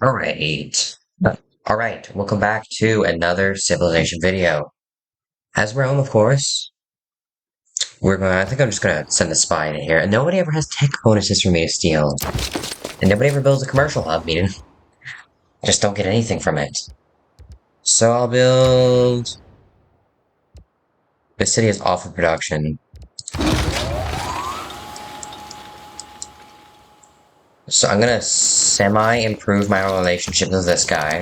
Alright. Alright, welcome back to another Civilization video. As we're home, of course, I think I'm just gonna send a spy in here, and nobody ever has tech bonuses for me to steal. And nobody ever builds a commercial hub, meaning just don't get anything from it. So I'll build... This city is off of production. So I'm gonna semi-improve my relationship with this guy.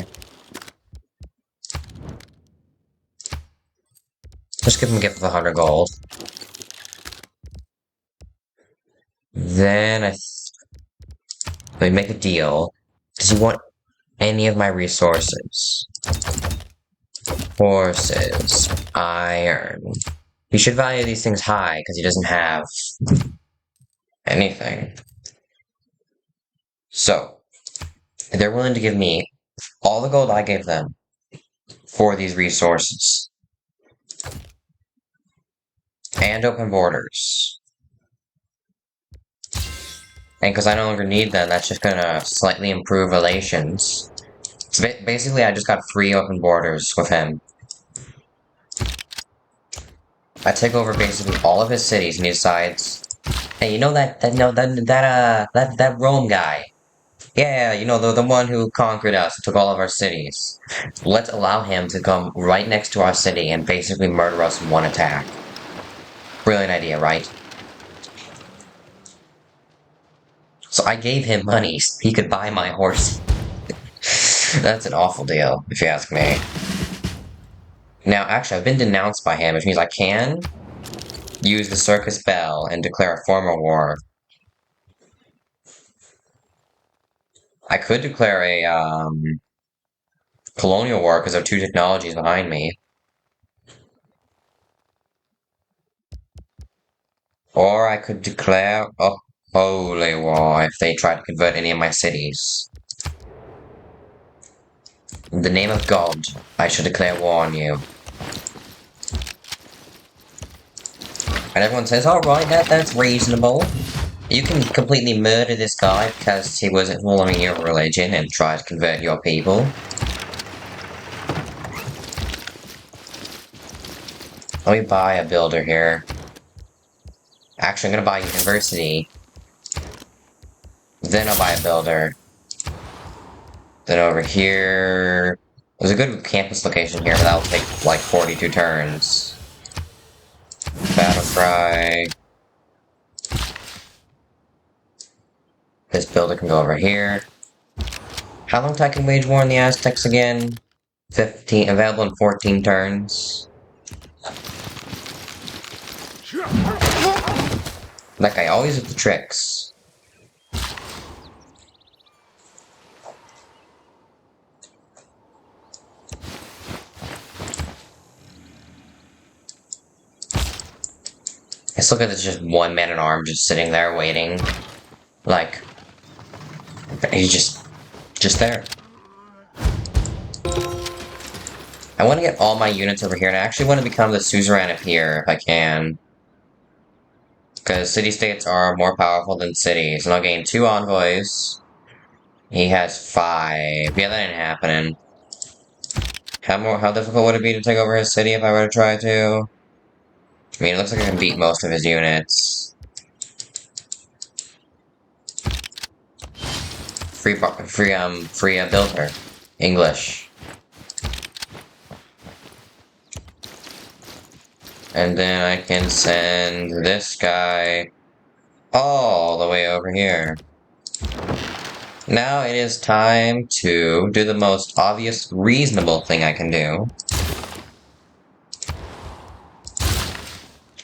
Just give him a gift of 100 gold. Then let me make a deal. Does he want any of my resources? Horses. Iron. He should value these things high, because he doesn't have anything. So, they're willing to give me all the gold I gave them for these resources. And open borders. And because I no longer need them, that's just gonna slightly improve relations. So basically, I just got 3 open borders with him. I take over basically all of his cities, and he decides, hey, you know that Rome guy? Yeah, you know, the one who conquered us and took all of our cities. Let's allow him to come right next to our city and basically murder us in one attack. Brilliant idea, right? So I gave him money so he could buy my horse. That's an awful deal, if you ask me. Now, actually, I've been denounced by him, which means I can use the circus bell and declare a formal war. I could declare a, colonial war because there are 2 technologies behind me. Or I could declare a holy war if they try to convert any of my cities. In the name of God, I shall declare war on you. And everyone says, alright, that's reasonable. You can completely murder this guy because he wasn't following your religion and tried to convert your people. Let me buy a builder here. Actually, I'm gonna buy a university. Then I'll buy a builder. Then over here... There's a good campus location here, but that'll take like 42 turns. Battle cry. This builder can go over here. How long till I can wage war on the Aztecs again? 15, available in 14 turns. That guy always with the tricks. Let's look at this, just one man at arms just sitting there waiting. Like, he's just there. I want to get all my units over here, and I actually want to become the suzerain of here if I can. Because city-states are more powerful than cities, and I'll gain 2 envoys. He has 5. Yeah, that ain't happening. How difficult would it be to take over his city if I were to try to? I mean, it looks like I can beat most of his units. Free builder. English. And then I can send this guy all the way over here. Now it is time to do the most obvious, reasonable thing I can do.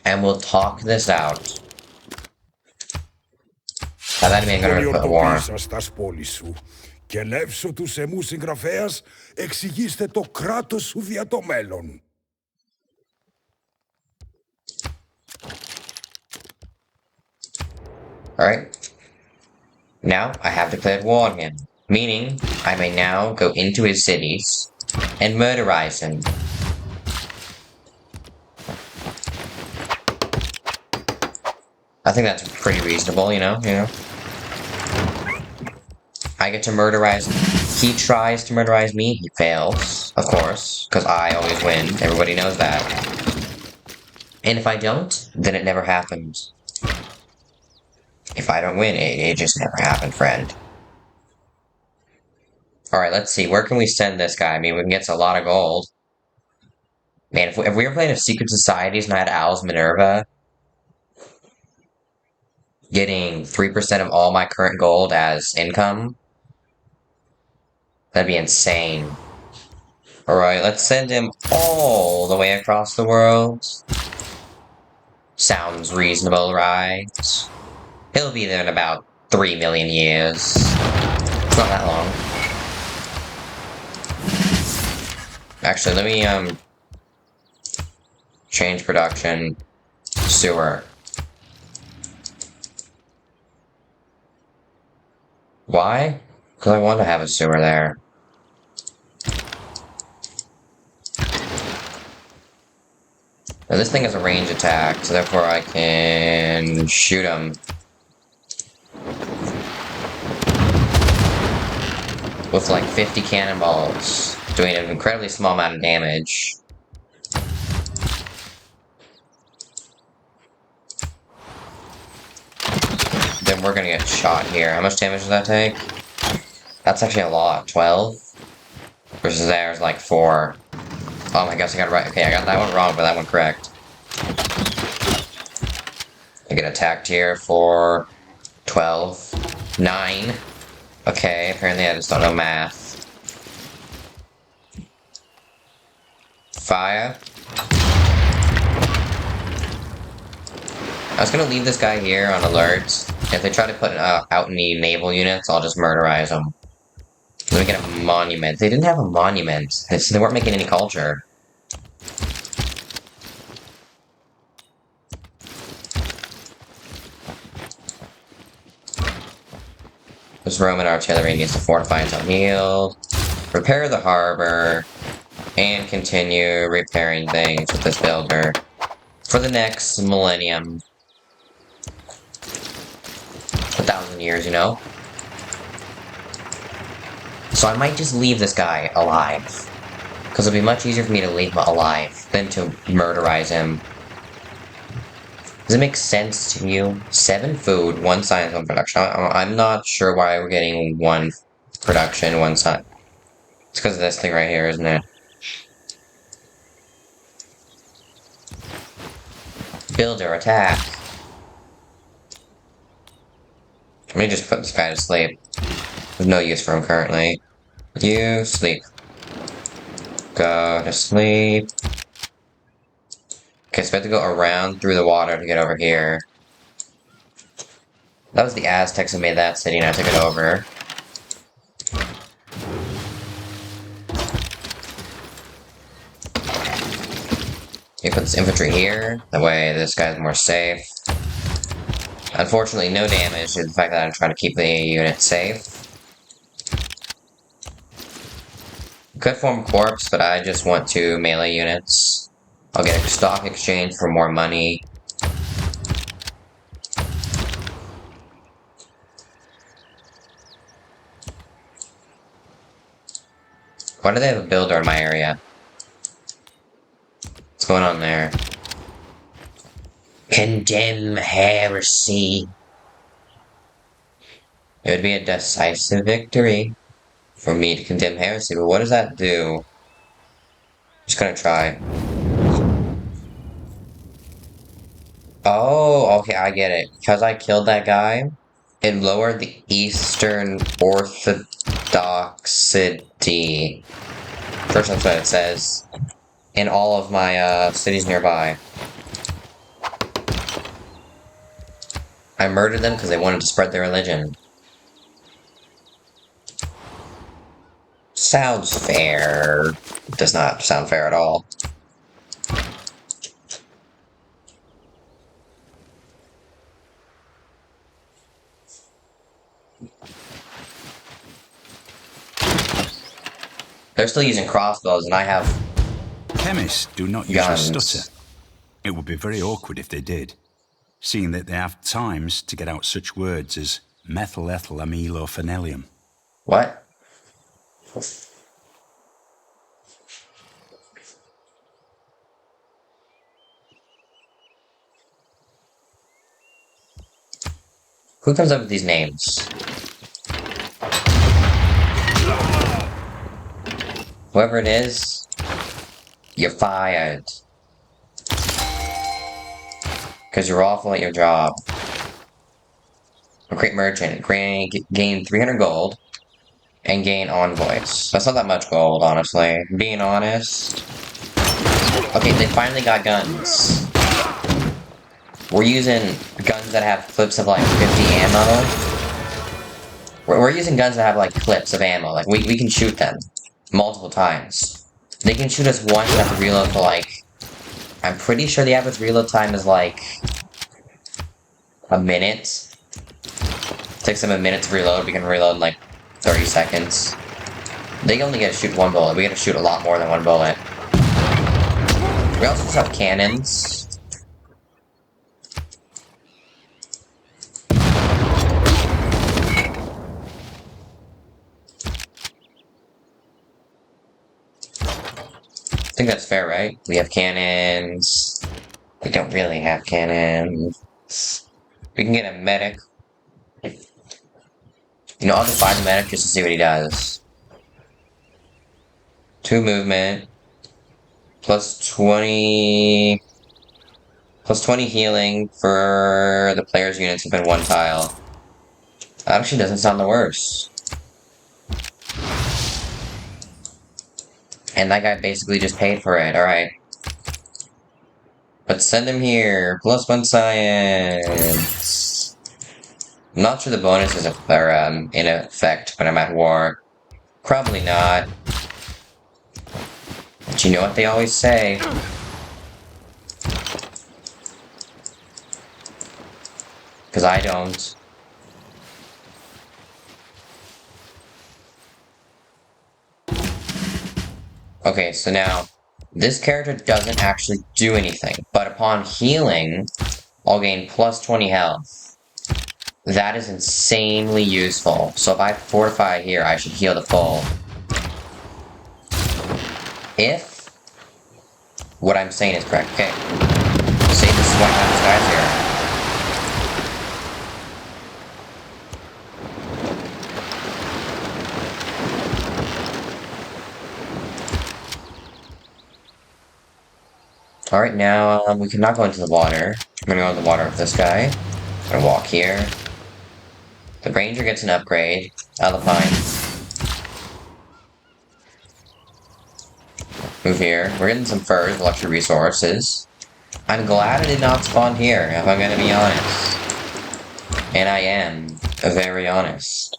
And we'll talk this out. Now that means I'm gonna put a war. Και ελεύσω τους εμούς συγγραφέας, εξηγήστε το κράτος σου δια το μέλλον. Alright. Now, I have declared war on him. Meaning, I may now go into his cities and murderize him. I think that's pretty reasonable, you know? I get to murderize. He tries to murderize me. He fails, of course, because I always win. Everybody knows that. And if I don't, then it never happens. If I don't win, it just never happened, friend. Alright, let's see. Where can we send this guy? I mean, we can get a lot of gold. Man, if we were playing a Secret Societies and I had Owl's Minerva, getting 3% of all my current gold as income, that'd be insane. Alright, let's send him all the way across the world. Sounds reasonable, right? He'll be there in about 3 million years. It's not that long. Actually, let me, change production. Sewer. Why? Because I want to have a sewer there. Now this thing has a range attack, so therefore I can shoot him. With like 50 cannonballs, doing an incredibly small amount of damage. Then we're gonna get shot here. How much damage does that take? That's actually a lot. 12? Versus theirs like 4. Oh my gosh, I got it right. Okay, I got that one wrong, but that one correct. I get attacked here for 12. 9. Okay, apparently I just don't know math. 5. I was gonna leave this guy here on alert. If they try to put out any naval units, I'll just murderize them. Let me get a monument. They didn't have a monument. They weren't making any culture. This Roman artillery needs to fortify until healed. Repair the harbor. And continue repairing things with this builder. For the next millennium. 1,000 years, you know? So I might just leave this guy alive. Because it'll be much easier for me to leave him alive than to murderize him. Does it make sense to you? 7 food, 1 science, 1 production. I'm not sure why we're getting 1 production, 1 science. It's because of this thing right here, isn't it? Builder, attack. Let me just put this guy to sleep. There's no use for him currently. You sleep. Go to sleep. Okay, so we have to go around through the water to get over here. That was the Aztecs who made that city and I took it over. You put this infantry here, that way this guy's more safe. Unfortunately, no damage due to the fact that I'm trying to keep the unit safe. Could form corpse, but I just want 2 melee units. I'll get a stock exchange for more money. Why do they have a builder in my area? What's going on there? Condemn heresy. It would be a decisive victory for me to condemn heresy, but what does that do? Just gonna try. Oh, okay, I get it. Because I killed that guy, it lowered the Eastern Orthodoxity. First, that's what it says. In all of my cities nearby. I murdered them because they wanted to spread their religion. Sounds fair. Does not sound fair at all. They're still using crossbows, and I have Chemists do not usually stutter. It would be very awkward if they did, seeing that they have times to get out such words as methylethylamylophenolium. What? Who comes up with these names? Whoever it is, you're fired. Because you're awful at your job. A great merchant. Gain 300 gold. And gain envoys. That's not that much gold, honestly. Being honest. Okay, they finally got guns. We're using guns that have clips of like 50 ammo. We're using guns that have like clips of ammo. Like we can shoot them multiple times. They can shoot us once and have to reload for like... I'm pretty sure the average reload time is like... a minute. It takes them a minute to reload. We can reload in like 30 seconds. They only get to shoot one bullet. We get to shoot a lot more than one bullet. We also just have cannons. I think that's fair, right? We have cannons. We don't really have cannons. We can get a medic. You know, I'll just buy the medic just to see what he does. 2 movement. Plus 20 healing for the player's units within 1 tile. That actually doesn't sound the worst. And that guy basically just paid for it, alright. But send him here. Plus 1 science. I'm not sure the bonuses are in effect when I'm at war. Probably not. But you know what they always say. Because I don't. Okay, so now, this character doesn't actually do anything, but upon healing, I'll gain plus 20 health. That is insanely useful. So if I fortify here, I should heal the full. If what I'm saying is correct. Okay. Say this is one of these guys here. Alright, now we cannot go into the water. I'm gonna go in the water with this guy. I'm gonna walk here. The ranger gets an upgrade. Alpine. Move here. We're getting some furs, luxury resources. I'm glad I did not spawn here, if I'm gonna be honest. And I am very honest.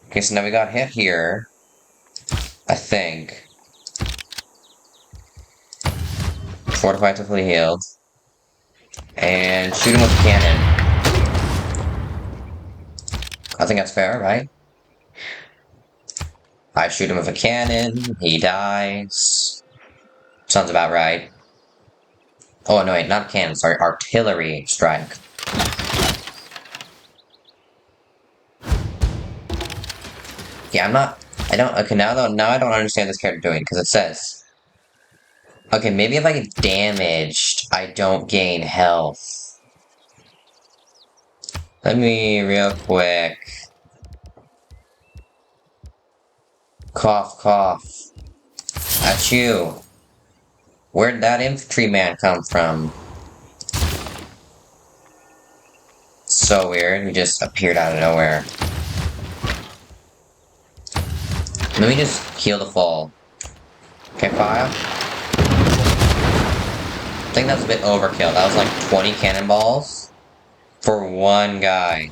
Okay, so now we got hit here. I think. Fortified to fully healed. And shoot him with a cannon. I think that's fair, right? I shoot him with a cannon, he dies. Sounds about right. Oh, no, wait, not cannon, sorry, artillery strike. Yeah, okay, now I don't understand this character doing, because it says... Okay, maybe if I get damaged, I don't gain health. Let me, real quick... Cough, cough. Achoo. Where'd that infantryman come from? So weird, he just appeared out of nowhere. Let me just heal the fall. Okay, fire. I think that's a bit overkill. That was like 20 cannonballs for one guy.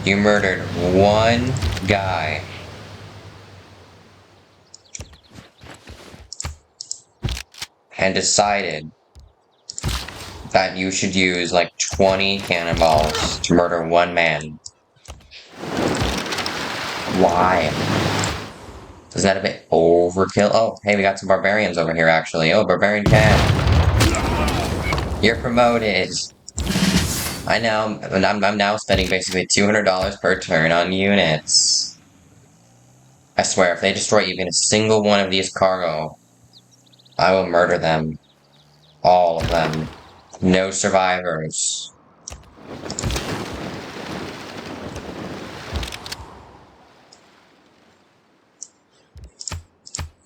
You murdered one guy. And decided that you should use like 20 cannonballs to murder one man. Why? Is that a bit overkill? Oh, hey, we got some barbarians over here, actually. Oh, barbarian cat. You're promoted. I know, I'm now spending basically $200 per turn on units. I swear, if they destroy even a single one of these cargo, I will murder them. All of them. No survivors.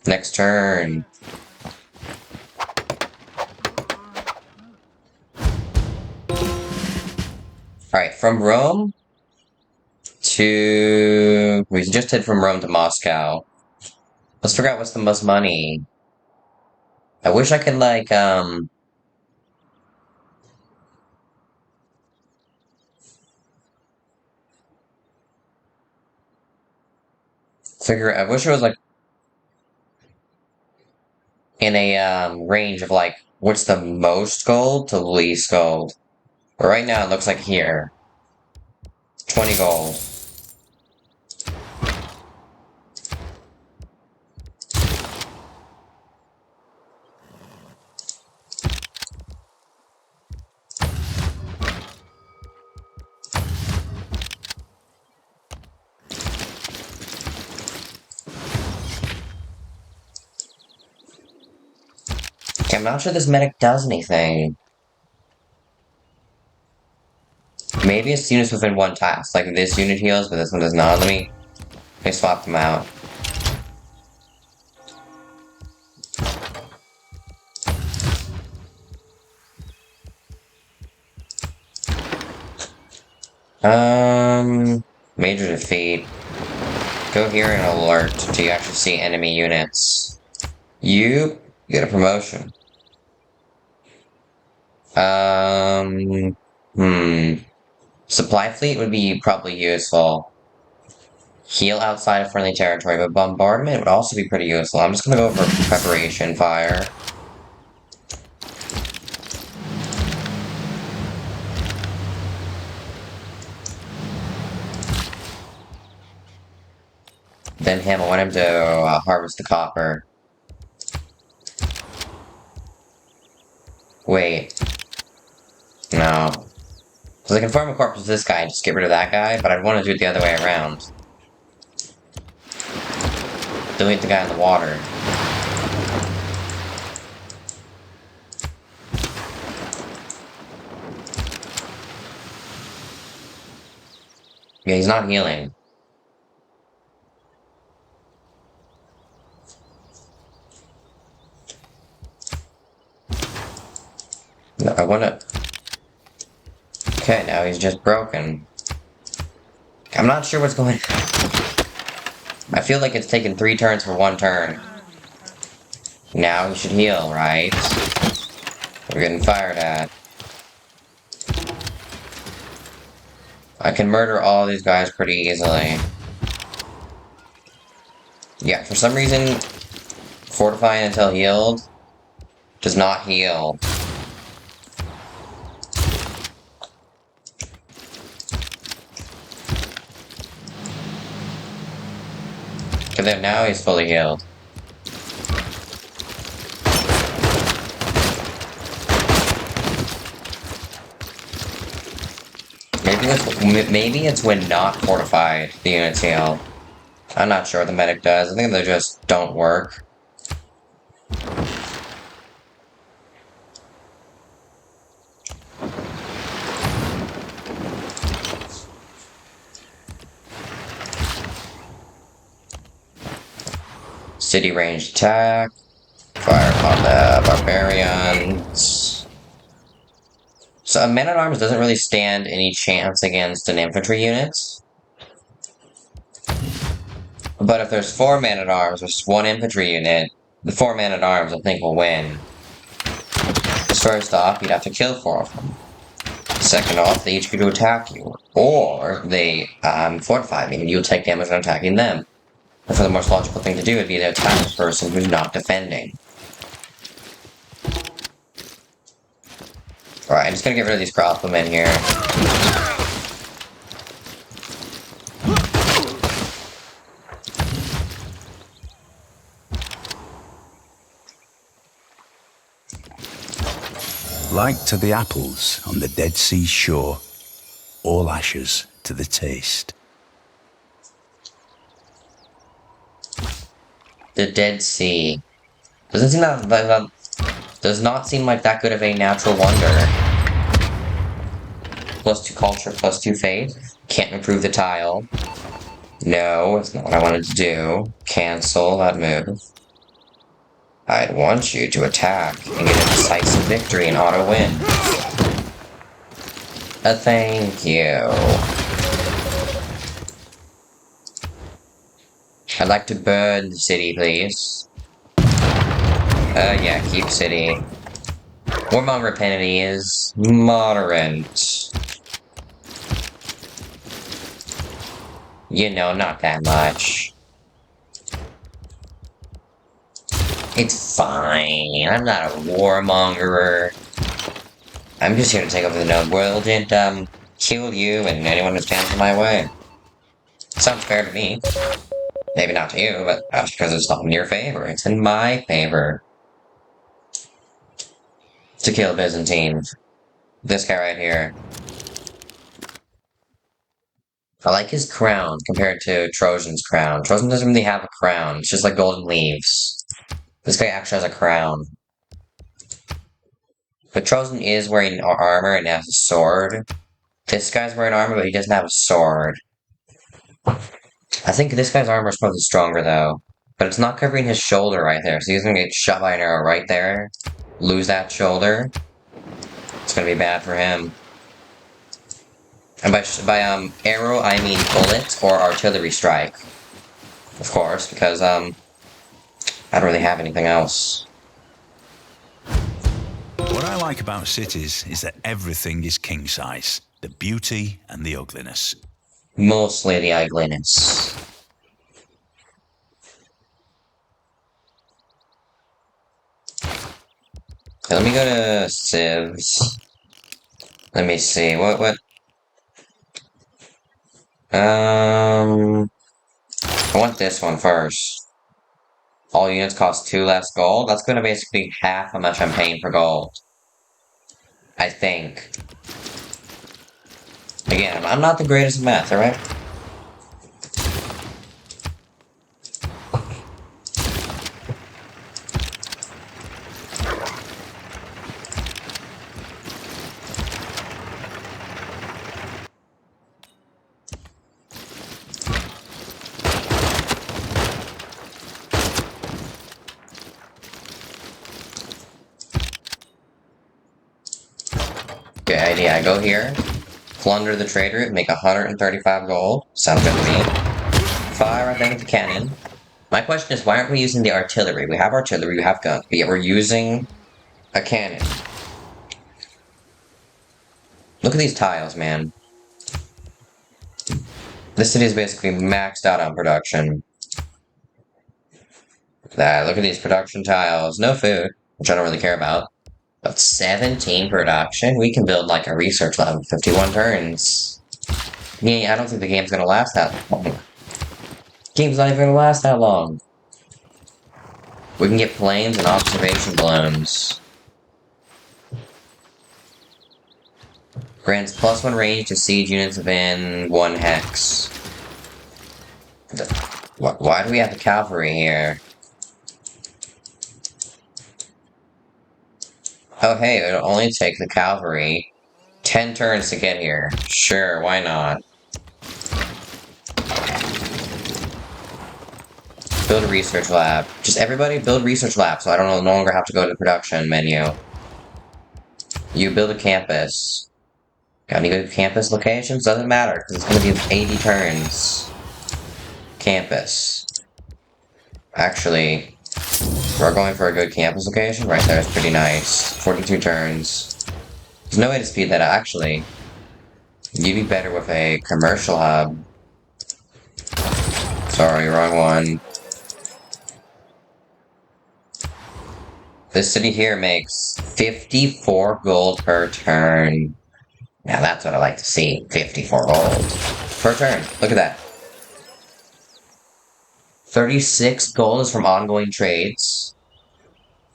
Next turn. Alright, from Rome to... We just did from Rome to Moscow. Let's figure out what's the most money. I wish I could, like, I wish it was, like, in a, range of, like, what's the most gold to least gold. But right now, it looks like here. 20 gold. Okay, I'm not sure this medic does anything. Maybe it's units within one task. Like this unit heals, but this one does not. Let me swap them out. Major defeat. Go here and alert till you actually see enemy units. You get a promotion. Supply fleet would be probably useful. Heal outside of friendly territory, but bombardment would also be pretty useful. I'm just gonna go for preparation fire. Then him, I want him to harvest the copper. Wait. No. Because I can farm a corpse with this guy and just get rid of that guy, but I'd want to do it the other way around. Delete the guy in the water. Yeah, he's not healing. No, I wanna... Okay, now he's just broken. I'm not sure what's going on. I feel like it's taken 3 turns for 1 turn. Now he should heal, right? We're getting fired at. I can murder all these guys pretty easily. Yeah, for some reason, fortifying until healed does not heal. Because then now he's fully healed. Maybe it's when not fortified, the units heal. I'm not sure what the medic does. I think they just don't work. City range attack. Fire upon the barbarians. So a man-at-arms doesn't really stand any chance against an infantry unit. But if there's 4 man-at-arms versus 1 infantry unit, the 4 man-at-arms I think will win. First off, you'd have to kill 4 of them. Second off, they each get to attack you. Or they fortify me and you'll take damage on attacking them. And for the most logical thing to do would be to attack the person who's not defending. Alright, I'm just gonna get rid of these crossbowmen here. Like to the apples on the Dead Sea shore, all ashes to the taste. The Dead Sea. Does not seem like that good of a natural wonder. +2 culture, +2 faith. Can't improve the tile. No, it's not what I wanted to do. Cancel that move. I'd want you to attack and get a decisive victory and auto win. Thank you. I'd like to burn the city, please. Yeah, keep city. Warmong Rapidity is moderate. You know, not that much. It's fine. I'm not a warmonger. I'm just here to take over the node world and, kill you and anyone who stands in my way. Sounds fair to me. Maybe not to you, but that's because it's not in your favor. It's in my favor. To kill Byzantine. This guy right here. I like his crown compared to Trojan's crown. Trojan doesn't really have a crown. It's just like golden leaves. This guy actually has a crown. But Trojan is wearing armor and has a sword. This guy's wearing armor, but he doesn't have a sword. I think this guy's armor is probably stronger, though. But it's not covering his shoulder right there, so he's gonna get shot by an arrow right there. Lose that shoulder. It's gonna be bad for him. And by arrow, I mean bullet or artillery strike. Of course, because, I don't really have anything else. What I like about cities is that everything is king size. The beauty and the ugliness. Mostly the ugliness. Okay, let me go to civs. Let me see, what? I want this one first. All units cost 2 less gold. That's gonna basically half how much I'm paying for gold. I think. Again, I'm not the greatest at math, alright? Good idea. I go here, plunder the trade route, make 135 gold. Sounds good to me. Fire, I think, the cannon. My question is, why aren't we using the artillery? We have artillery, we have guns, but yet we're using a cannon. Look at these tiles, man. This city is basically maxed out on production. Look at these production tiles. No food, which I don't really care about. But 17 production? We can build like a research lab in 51 turns. Yeah, I don't think the game's gonna last that long. Game's not even gonna last that long. We can get planes and observation balloons. Grants +1 range to siege units within 1 hex. Why do we have the cavalry here? Oh hey, it'll only take the cavalry 10 turns to get here. Sure, why not? Build a research lab. Just everybody build research labs so I don't no longer have to go to the production menu. You build a campus. Got any good campus locations? Doesn't matter, because it's going to be 80 turns. Campus. Actually, we're going for a good campus location. Right there is pretty nice. 42 turns. There's no way to speed that up, actually. You'd be better with a commercial hub. Sorry, wrong one. This city here makes 54 gold per turn. Now that's what I like to see. 54 gold per turn. Look at that. 36 gold is from ongoing trades.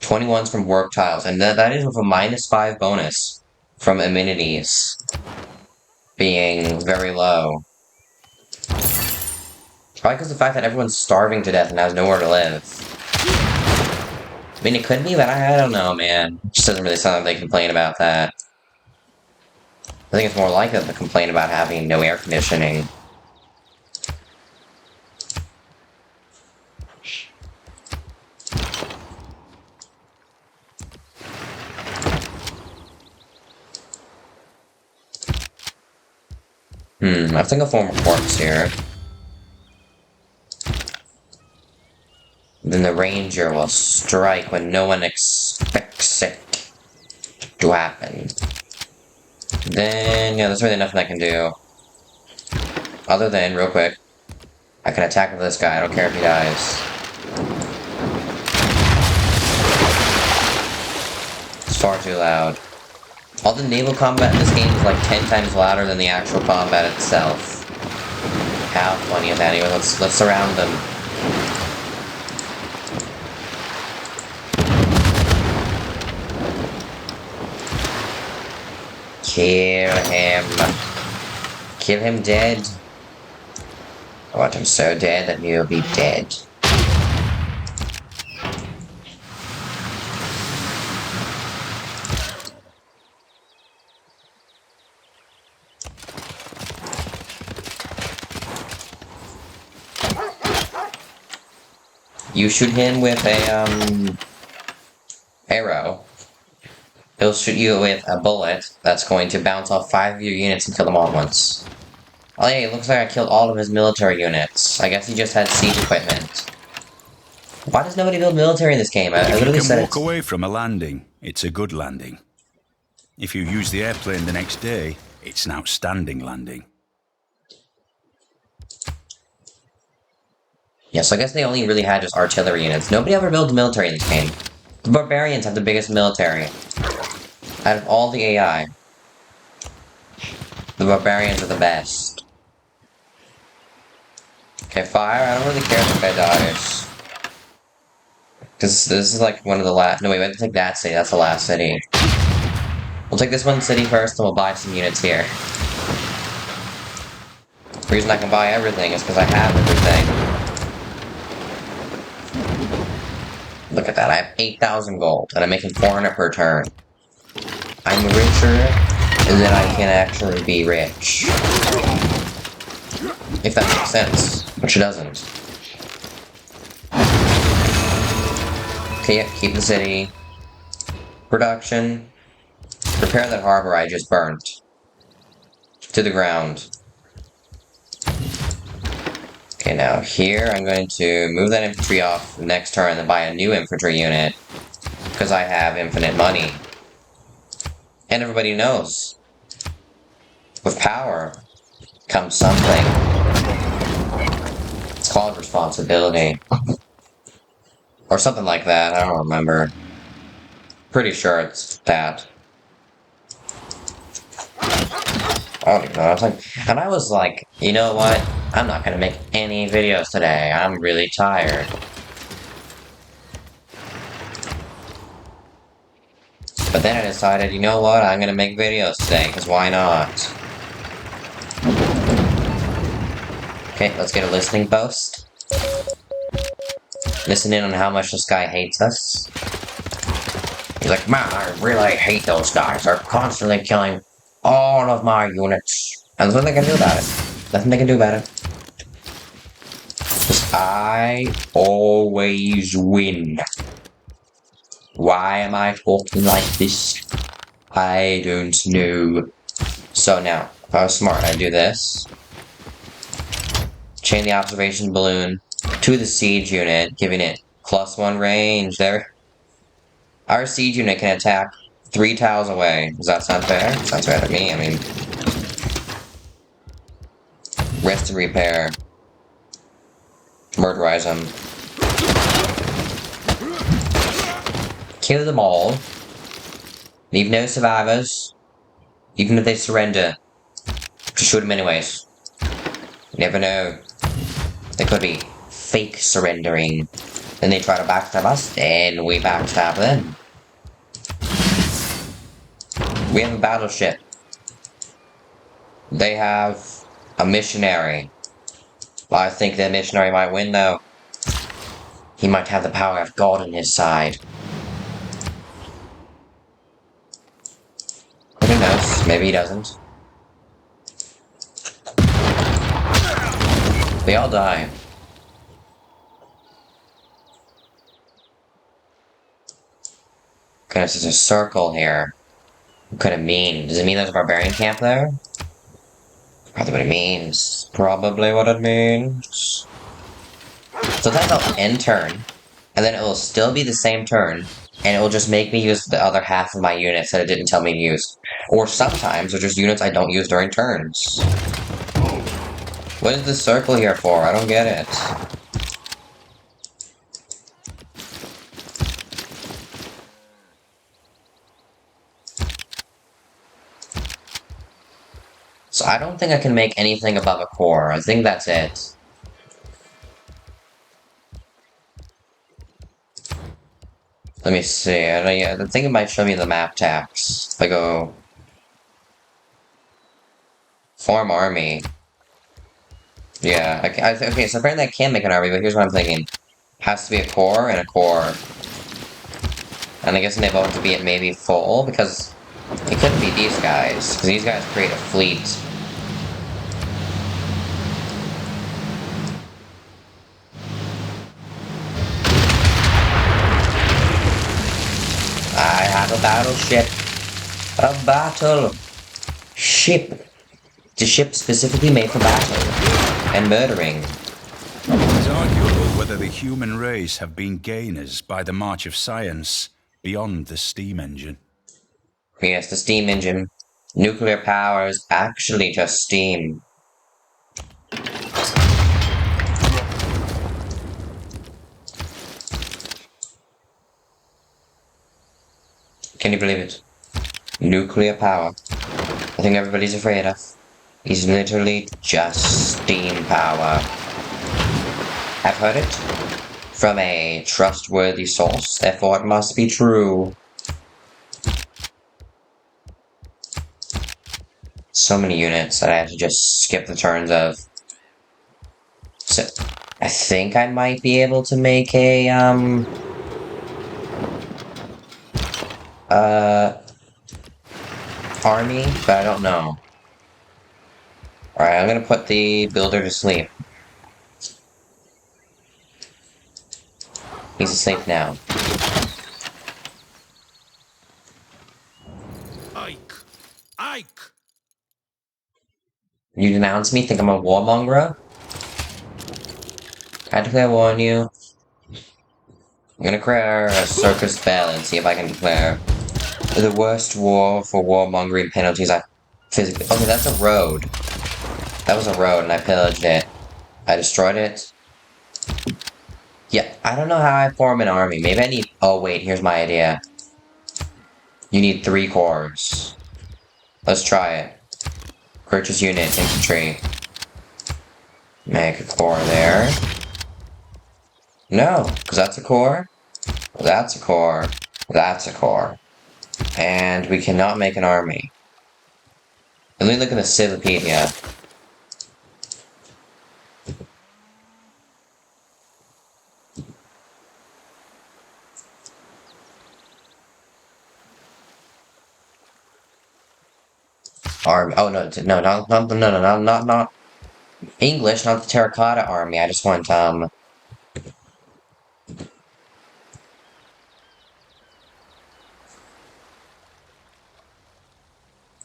21's from work tiles. And that is with a -5 bonus from amenities being very low. Probably because of the fact that everyone's starving to death and has nowhere to live. I mean, it could be, but I don't know, man. It just doesn't really sound like they complain about that. I think it's more likely to complain about having no air conditioning. I think I'll form reports here. Then the ranger will strike when no one expects it to happen. Then, yeah, there's really nothing I can do. Other than, real quick, I can attack with this guy, I don't care if he dies. It's far too loud. All the naval combat in this game is like 10 times louder than the actual combat itself. How funny is that? Anyway, let's surround them. Kill him. Kill him dead. I want him so dead that he'll be dead. You shoot him with a, arrow. He'll shoot you with a bullet that's going to bounce off 5 of your units and kill them all at once. Oh yeah, it looks like I killed all of his military units. I guess he just had siege equipment. Why does nobody build military in this game? I literally said If you can walk away from a landing, it's a good landing. If you use the airplane the next day, it's an outstanding landing. Yeah, so I guess they only really had just artillery units. Nobody ever built military in this game. The barbarians have the biggest military. Out of all the AI, the barbarians are the best. Okay, fire. I don't really care if the guy dies. Because this is like one of the last... No, wait, we have to take that city. That's the last city. We'll take this one city first, and we'll buy some units here. The reason I can buy everything is because I have everything. Look at that, I have 8,000 gold, and I'm making 400 per turn. I'm richer than I can actually be rich. If that makes sense, which it doesn't. Okay, yeah, keep the city. Production. Repair that harbor I just burnt. To the ground. Okay, now here I'm going to move that infantry off next turn and buy a new infantry unit. Because I have infinite money. And everybody knows. With power comes something. It's called responsibility. Or something like that, I don't remember. Pretty sure it's that. I don't even know. I was like, you know what? I'm not gonna make any videos today. I'm really tired. But then I decided, you know what? I'm gonna make videos today, because why not? Okay, let's get a listening post. Listen in on how much this guy hates us. He's like, man, I really hate those guys. They're constantly killing all of my units. And there's nothing they can do about it. Nothing they can do about it. Because I always win. Why am I talking like this? I don't know. So now, if I was smart, I'd do this. Chain the observation balloon to the siege unit, giving it +1 range there. Our siege unit can attack 3 tiles away. Does that sound fair? Sounds fair to me, I mean. Rest and repair. Murderize them. Kill them all. Leave no survivors. Even if they surrender. Just shoot them anyways. You never know. They could be fake surrendering. Then they try to backstab us, then we backstab them. We have a battleship. They have a missionary. Well, I think the missionary might win, though. He might have the power of God on his side. But who knows? Maybe he doesn't. They all die. Goodness, there's a circle here. What could it mean? Does it mean there's a barbarian camp there? Probably what it means. Probably what it means. Sometimes I'll end turn, and then it will still be the same turn, and it will just make me use the other half of my units that it didn't tell me to use. Or sometimes they're just units I don't use during turns. What is this circle here for? I don't get it. So I don't think I can make anything above a core. I think that's it. Let me see. I think it might show me the map tax. If I go... Form army. Yeah, okay, so apparently I can make an army, but here's what I'm thinking. Has to be a core and a core. And I guess they both have to be at maybe full, because it couldn't be these guys, because these guys create a fleet. I have a battleship. A battle ship. The ship specifically made for battle and murdering. It's arguable whether the human race have been gainers by the march of science beyond the steam engine. Yes, the steam engine. Nuclear power is actually just steam. Can you believe it? Nuclear power. The thing everybody's afraid of is literally just steam power. I've heard it from a trustworthy source, therefore it must be true. So many units that I have to just skip the turns of. So, I think I might be able to make a, army, but I don't know. Alright, I'm gonna put the builder to sleep. He's asleep now. Ike! Ike! You denounce me? Think I'm a warmonger? I declare war on you. I'm gonna declare a circus bell and see if I can declare the worst war for warmongering penalties I physically. Okay, that's a road. That was a road and I pillaged it. I destroyed it. Yeah, I don't know how I form an army. Maybe I need. Oh, wait, here's my idea. You need 3 corps. Let's try it. Purchase unit, infantry. Make a corps there. No, because that's a corps. That's a corps. That's a corps. And we cannot make an army. Let me look in the Civipedia. Army. Oh no, not English, not the terracotta army. I just want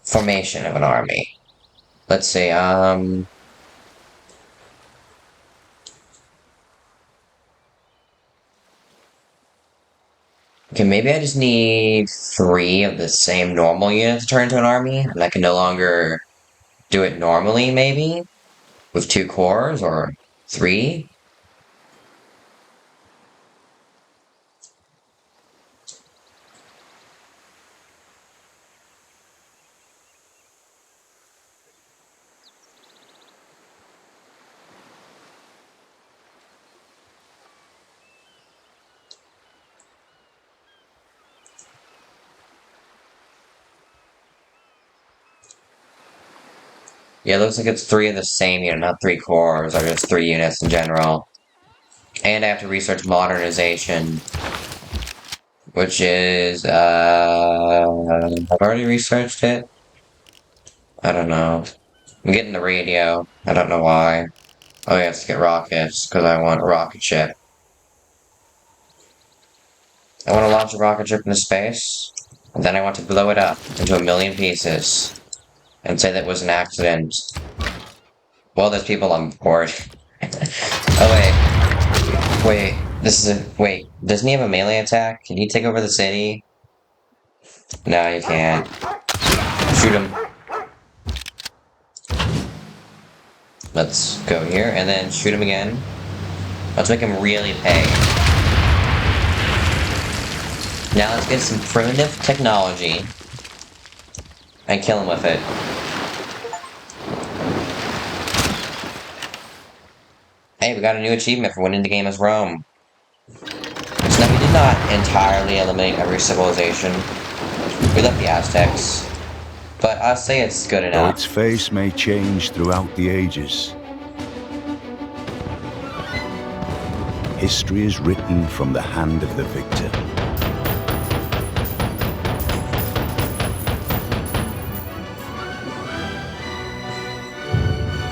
formation of an army. Let's see. Okay, maybe I just need 3 of the same normal unit to turn into an army, and I can no longer do it normally. Maybe with 2 corps or 3. Yeah, it looks like it's 3 of the same unit, not 3 cores, or just 3 units in general. And I have to research modernization. Which is, I've already researched it. I don't know. I'm getting the radio. I don't know why. Oh, yeah, let's get rockets, because I want a rocket ship. I want to launch a rocket ship into space, and then I want to blow it up into a million pieces, and say that was an accident. Well, there's people on board. Oh, wait. Wait, doesn't he have a melee attack? Can he take over the city? No, you can't. Shoot him. Let's go here, and then shoot him again. Let's make him really pay. Now let's get some primitive technology and kill him with it. Hey, we got a new achievement for winning the game as Rome. So now we did not entirely eliminate every civilization. We left the Aztecs. But I'll say it's good Though enough. its face may change throughout the ages, history is written from the hand of the victor.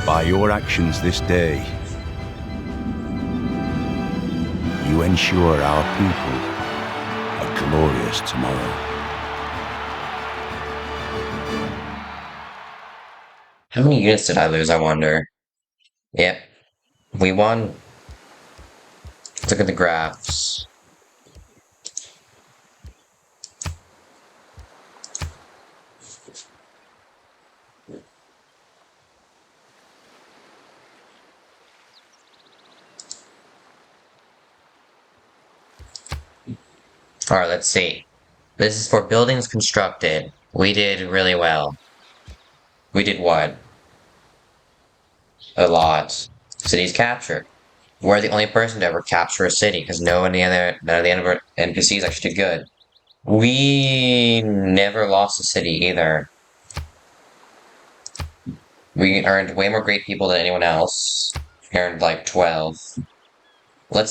By your actions this day, you ensure our people a glorious tomorrow. How many units did I lose, I wonder? Yep. We won. Let's look at the graphs. Alright, let's see. This is for buildings constructed. We did really well. We did what? A lot. Cities captured. We're the only person to ever capture a city, because none of the other NPCs actually did good. We never lost a city either. We earned way more great people than anyone else. We earned like 12. Let's see.